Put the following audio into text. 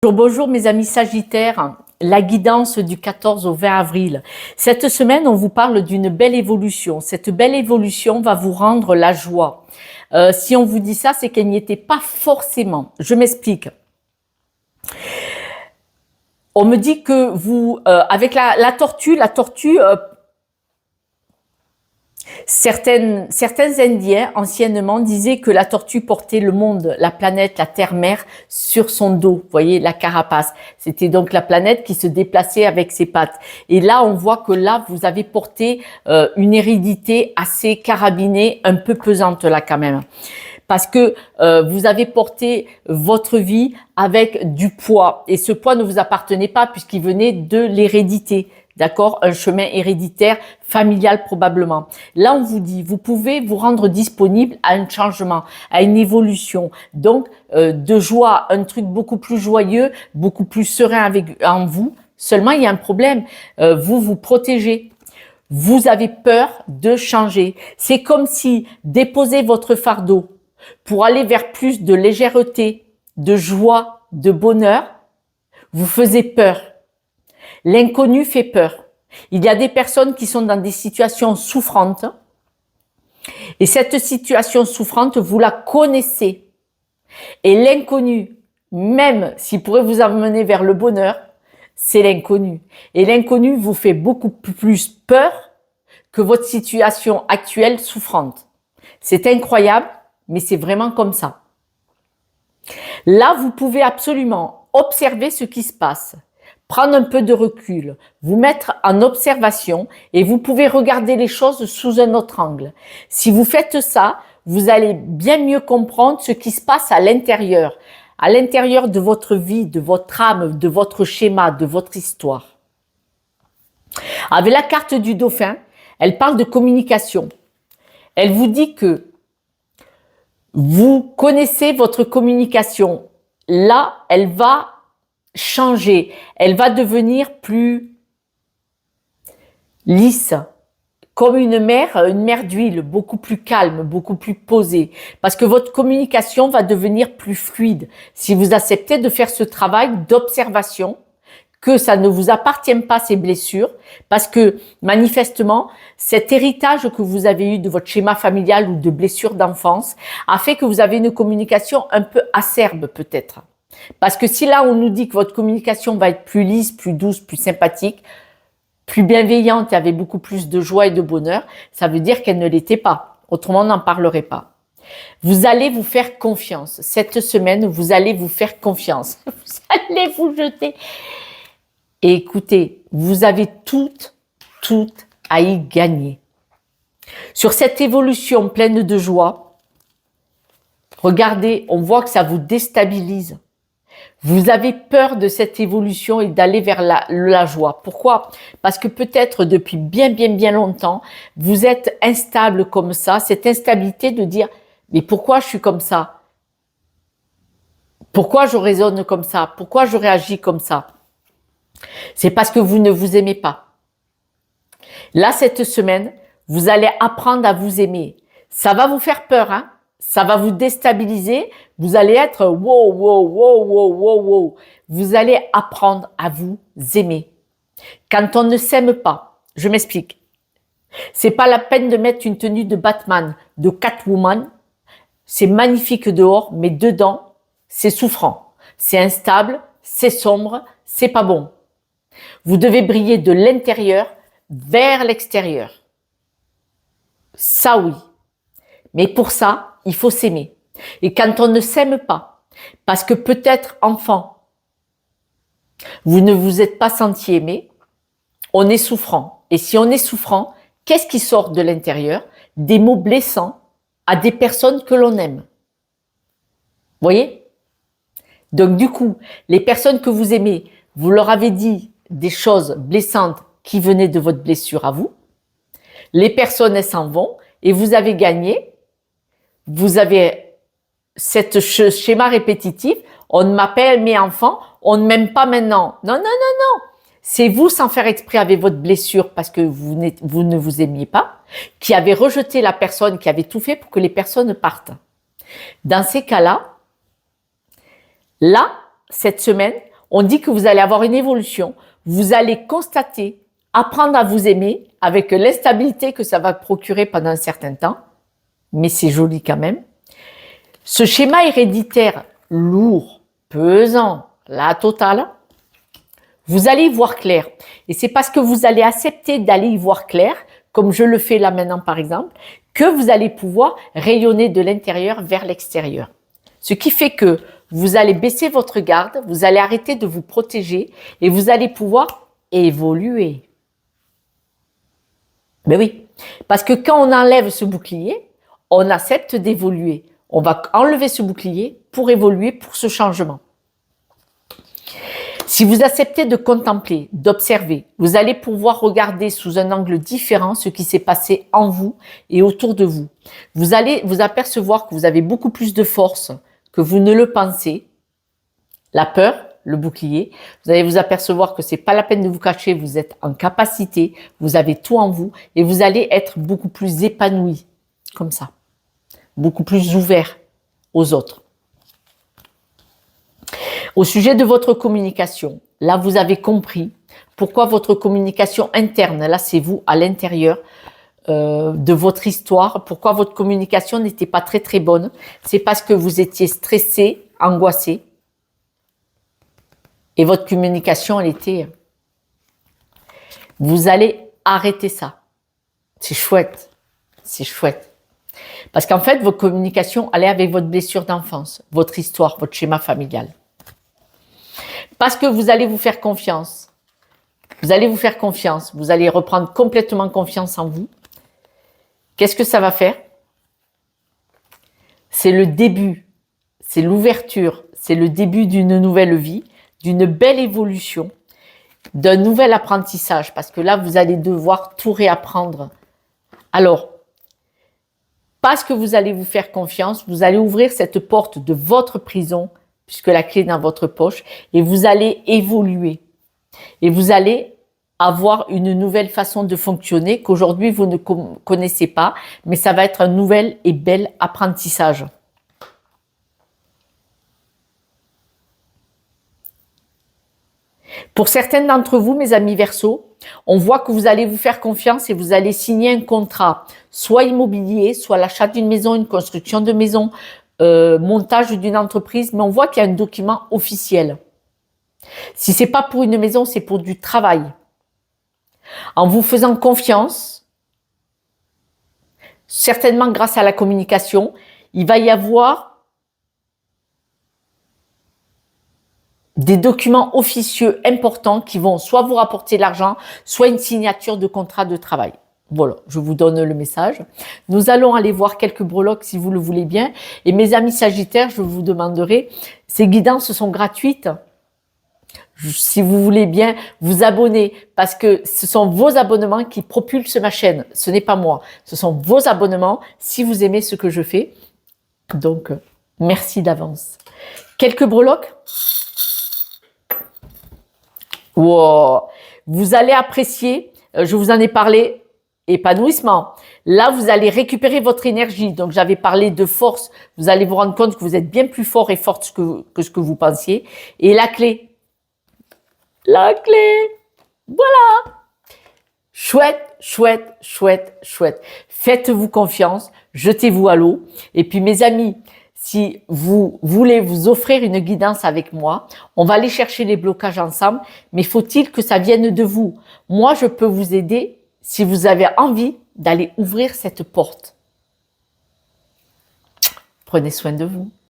Bonjour, bonjour mes amis Sagittaires, la guidance du 14 au 20 avril. Cette semaine, on vous parle d'une belle évolution. Cette belle évolution va vous rendre la joie. Si on vous dit ça, c'est qu'elle n'y était pas forcément. Je m'explique. On me dit que vous, avec la tortue, certains Indiens anciennement disaient que la tortue portait le monde, la planète, la terre-mère sur son dos. Vous voyez, la carapace. C'était donc la planète qui se déplaçait avec ses pattes. Et là, on voit que là, vous avez porté une hérédité assez carabinée, un peu pesante là quand même. Parce que vous avez porté votre vie avec du poids. Et ce poids ne vous appartenait pas puisqu'il venait de l'hérédité. D'accord? Un chemin héréditaire, familial probablement. Là, on vous dit, vous pouvez vous rendre disponible à un changement, à une évolution. Donc, de joie, un truc beaucoup plus joyeux, beaucoup plus serein en vous. Seulement, il y a un problème. Vous vous protégez. Vous avez peur de changer. C'est comme si déposer votre fardeau pour aller vers plus de légèreté, de joie, de bonheur, vous faisait peur. L'inconnu fait peur. Il y a des personnes qui sont dans des situations souffrantes et cette situation souffrante, vous la connaissez. Et l'inconnu, même s'il pourrait vous amener vers le bonheur, c'est l'inconnu. Et l'inconnu vous fait beaucoup plus peur que votre situation actuelle souffrante. C'est incroyable, mais c'est vraiment comme ça. Là, vous pouvez absolument observer ce qui se passe. Prendre un peu de recul, vous mettre en observation et vous pouvez regarder les choses sous un autre angle. Si vous faites ça, vous allez bien mieux comprendre ce qui se passe à l'intérieur de votre vie, de votre âme, de votre schéma, de votre histoire. Avec la carte du dauphin, elle parle de communication. Elle vous dit que vous connaissez votre communication. Là, elle va changer, elle va devenir plus lisse, comme une mer d'huile, beaucoup plus calme, beaucoup plus posée, parce que votre communication va devenir plus fluide. Si vous acceptez de faire ce travail d'observation, que ça ne vous appartient pas ces blessures, parce que manifestement, cet héritage que vous avez eu de votre schéma familial ou de blessures d'enfance a fait que vous avez une communication un peu acerbe peut-être. Parce que si là, on nous dit que votre communication va être plus lisse, plus douce, plus sympathique, plus bienveillante et avec beaucoup plus de joie et de bonheur, ça veut dire qu'elle ne l'était pas. Autrement, on n'en parlerait pas. Vous allez vous faire confiance. Cette semaine, vous allez vous faire confiance. Vous allez vous jeter. Et écoutez, vous avez tout à y gagner. Sur cette évolution pleine de joie, regardez, on voit que ça vous déstabilise. Vous avez peur de cette évolution et d'aller vers la joie. Pourquoi? Parce que peut-être depuis bien longtemps, vous êtes instable comme ça, cette instabilité de dire « mais pourquoi je suis comme ça? Pourquoi je raisonne comme ça? Pourquoi je réagis comme ça ?» C'est parce que vous ne vous aimez pas. Là, cette semaine, vous allez apprendre à vous aimer. Ça va vous faire peur, hein? Ça va vous déstabiliser. Vous allez être wow. Vous allez apprendre à vous aimer. Quand on ne s'aime pas, je m'explique. C'est pas la peine de mettre une tenue de Batman, de Catwoman. C'est magnifique dehors, mais dedans, c'est souffrant. C'est instable, c'est sombre, c'est pas bon. Vous devez briller de l'intérieur vers l'extérieur. Ça oui. Mais pour ça, il faut s'aimer. Et quand on ne s'aime pas, parce que peut-être enfant, vous ne vous êtes pas senti aimé, on est souffrant. Et si on est souffrant, qu'est-ce qui sort de l'intérieur? Des mots blessants à des personnes que l'on aime. Vous voyez? Donc du coup, les personnes que vous aimez, vous leur avez dit des choses blessantes qui venaient de votre blessure à vous. Les personnes, elles s'en vont et vous avez gagné. Vous avez ce schéma répétitif. On m'appelle mes enfants, on ne m'aime pas maintenant. Non. C'est vous, sans faire exprès, avec votre blessure, parce que vous ne vous aimiez pas, qui avez rejeté la personne, qui avait tout fait pour que les personnes partent. Dans ces cas-là, cette semaine, On dit que vous allez avoir une évolution, vous allez constater, apprendre à vous aimer avec l'instabilité que ça va procurer pendant un certain temps, mais c'est joli quand même. Ce schéma héréditaire lourd, pesant, la totale, vous allez y voir clair. Et c'est parce que vous allez accepter d'aller y voir clair, comme je le fais là maintenant par exemple, que vous allez pouvoir rayonner de l'intérieur vers l'extérieur. Ce qui fait que vous allez baisser votre garde, vous allez arrêter de vous protéger et vous allez pouvoir évoluer. Mais oui, parce que quand on enlève ce bouclier, on accepte d'évoluer. On va enlever ce bouclier pour évoluer, pour ce changement. Si vous acceptez de contempler, d'observer, vous allez pouvoir regarder sous un angle différent ce qui s'est passé en vous et autour de vous. Vous allez vous apercevoir que vous avez beaucoup plus de force que vous ne le pensez. La peur, le bouclier, vous allez vous apercevoir que c'est pas la peine de vous cacher, vous êtes en capacité, vous avez tout en vous et vous allez être beaucoup plus épanoui, comme ça, beaucoup plus ouvert aux autres. Au sujet de votre communication, là vous avez compris pourquoi votre communication interne, là c'est vous à l'intérieur de votre histoire, pourquoi votre communication n'était pas très très bonne. C'est parce que vous étiez stressé, angoissé et votre communication elle était... Vous allez arrêter ça. C'est chouette, c'est chouette. Parce qu'en fait votre communication elle est avec votre blessure d'enfance, votre histoire, votre schéma familial. Parce que vous allez vous faire confiance. Vous allez vous faire confiance. Vous allez reprendre complètement confiance en vous. Qu'est-ce que ça va faire? C'est le début. C'est l'ouverture. C'est le début d'une nouvelle vie, d'une belle évolution, d'un nouvel apprentissage. Parce que là, vous allez devoir tout réapprendre. Alors, parce que vous allez vous faire confiance, vous allez ouvrir cette porte de votre prison, puisque la clé est dans votre poche, et vous allez évoluer. Et vous allez avoir une nouvelle façon de fonctionner qu'aujourd'hui vous ne connaissez pas, mais ça va être un nouvel et bel apprentissage. Pour certains d'entre vous, mes amis Verseaux, on voit que vous allez vous faire confiance et vous allez signer un contrat, soit immobilier, soit l'achat d'une maison, une construction de maison, montage d'une entreprise, mais on voit qu'il y a un document officiel. Si c'est pas pour une maison, c'est pour du travail. En vous faisant confiance, certainement grâce à la communication, il va y avoir des documents officieux importants qui vont soit vous rapporter l'argent, soit une signature de contrat de travail. Voilà, je vous donne le message. Nous allons aller voir quelques breloques si vous le voulez bien. Et mes amis Sagittaires, je vous demanderai, ces guidances sont gratuites. Si vous voulez bien vous abonner, parce que ce sont vos abonnements qui propulsent ma chaîne. Ce n'est pas moi. Ce sont vos abonnements si vous aimez ce que je fais. Donc, merci d'avance. Quelques breloques. Wow. Vous allez apprécier, je vous en ai parlé, épanouissement. Là, vous allez récupérer votre énergie. Donc, j'avais parlé de force. Vous allez vous rendre compte que vous êtes bien plus fort et forte que ce que vous pensiez. Et la clé. La clé. Voilà. Chouette, chouette, chouette, chouette. Faites-vous confiance. Jetez-vous à l'eau. Et puis, mes amis, si vous voulez vous offrir une guidance avec moi, on va aller chercher les blocages ensemble. Mais faut-il que ça vienne de vous? Moi, je peux vous aider si vous avez envie d'aller ouvrir cette porte. Prenez soin de vous.